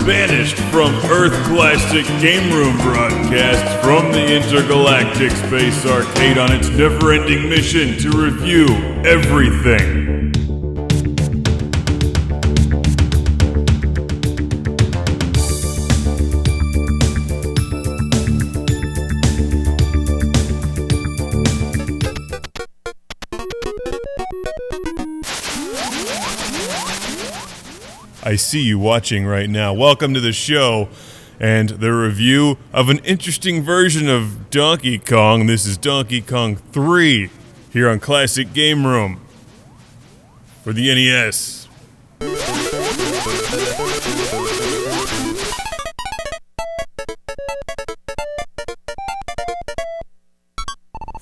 Banished from Earth Classic Game Room broadcasts from the Intergalactic Space Arcade on its never-ending mission to review everything. I see you watching right now. Welcome to the show and the review of an interesting version of Donkey Kong. This is Donkey Kong 3 here on Classic Game Room for the NES.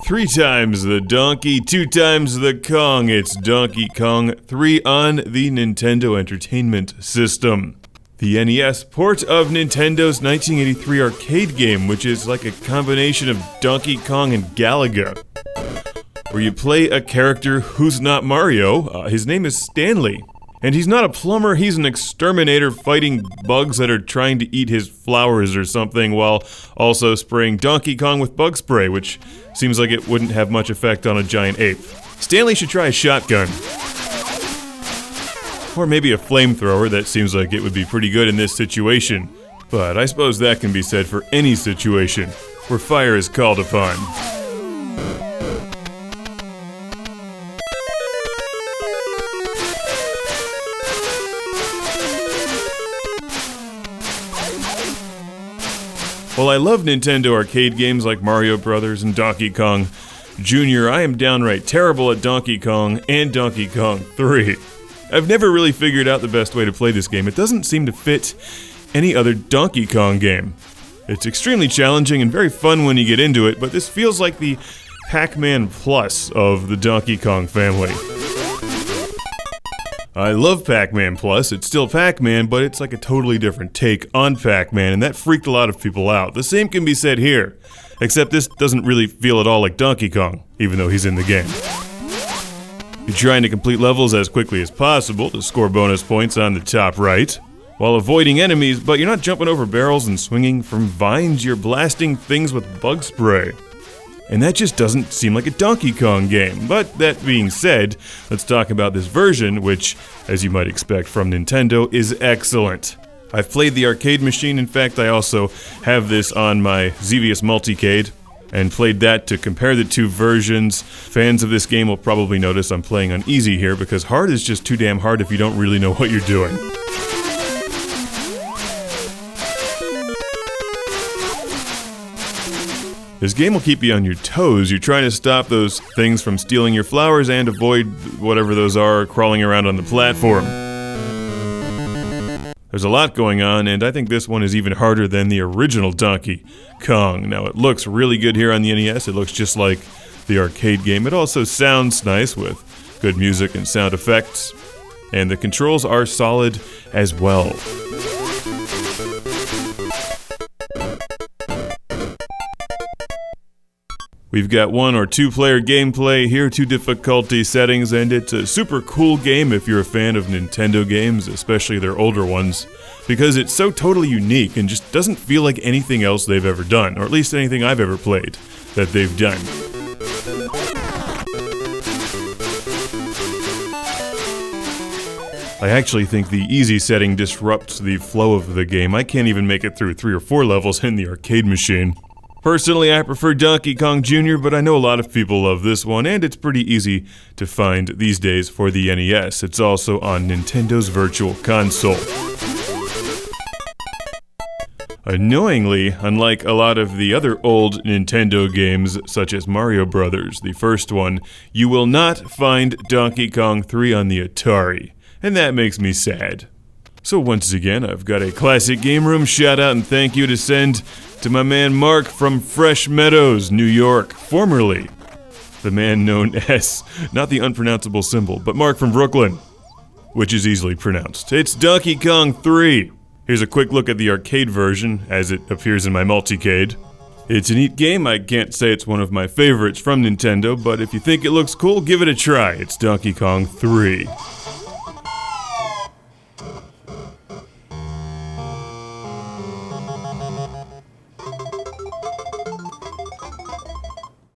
Three times the donkey, two times the Kong. It's Donkey Kong 3 on the Nintendo Entertainment System. The NES port of Nintendo's 1983 arcade game, which is like a combination of Donkey Kong and Galaga, where you play a character who's not Mario. His name is Stanley. And he's not a plumber, he's an exterminator fighting bugs that are trying to eat his flowers or something, while also spraying Donkey Kong with bug spray, which seems like it wouldn't have much effect on a giant ape. Stanley should try a shotgun. Or maybe a flamethrower. That seems like it would be pretty good in this situation. But I suppose that can be said for any situation where fire is called upon. While I love Nintendo arcade games like Mario Brothers and Donkey Kong Jr., I am downright terrible at Donkey Kong and Donkey Kong 3. I've never really figured out the best way to play this game. It doesn't seem to fit any other Donkey Kong game. It's extremely challenging and very fun when you get into it, but this feels like the Pac-Man Plus of the Donkey Kong family. I love Pac-Man Plus, it's still Pac-Man, but it's like a totally different take on Pac-Man, and that freaked a lot of people out. The same can be said here, except this doesn't really feel at all like Donkey Kong, even though he's in the game. You're trying to complete levels as quickly as possible to score bonus points on the top right, while avoiding enemies, but you're not jumping over barrels and swinging from vines, you're blasting things with bug spray. And that just doesn't seem like a Donkey Kong game. But that being said, let's talk about this version, which, as you might expect from Nintendo, is excellent. I've played the arcade machine. In fact, I also have this on my Xevious Multicade, and played that to compare the two versions. Fans of this game will probably notice I'm playing on easy here, because hard is just too damn hard if you don't really know what you're doing. This game will keep you on your toes. You're trying to stop those things from stealing your flowers and avoid whatever those are crawling around on the platform. There's a lot going on, and I think this one is even harder than the original Donkey Kong. Now, it looks really good here on the NES. It looks just like the arcade game. It also sounds nice with good music and sound effects, and the controls are solid as well. We've got 1 or 2 player gameplay here, 2 difficulty settings, and it's a super cool game if you're a fan of Nintendo games, especially their older ones, because it's so totally unique and just doesn't feel like anything else they've ever done, or at least anything I've ever played that they've done. I actually think the easy setting disrupts the flow of the game. I can't even make it through 3 or 4 levels in the arcade machine. Personally, I prefer Donkey Kong Jr., but I know a lot of people love this one, and it's pretty easy to find these days for the NES. It's also on Nintendo's Virtual Console. Annoyingly, unlike a lot of the other old Nintendo games, such as Mario Brothers, the first one, you will not find Donkey Kong 3 on the Atari, and that makes me sad. So once again, I've got a Classic Game Room shout out and thank you to send to my man Mark from Fresh Meadows, New York, formerly the man known as, not the unpronounceable symbol, but Mark from Brooklyn, which is easily pronounced. It's Donkey Kong 3. Here's a quick look at the arcade version as it appears in my multicade. It's a neat game. I can't say it's one of my favorites from Nintendo, but if you think it looks cool, give it a try. It's Donkey Kong 3.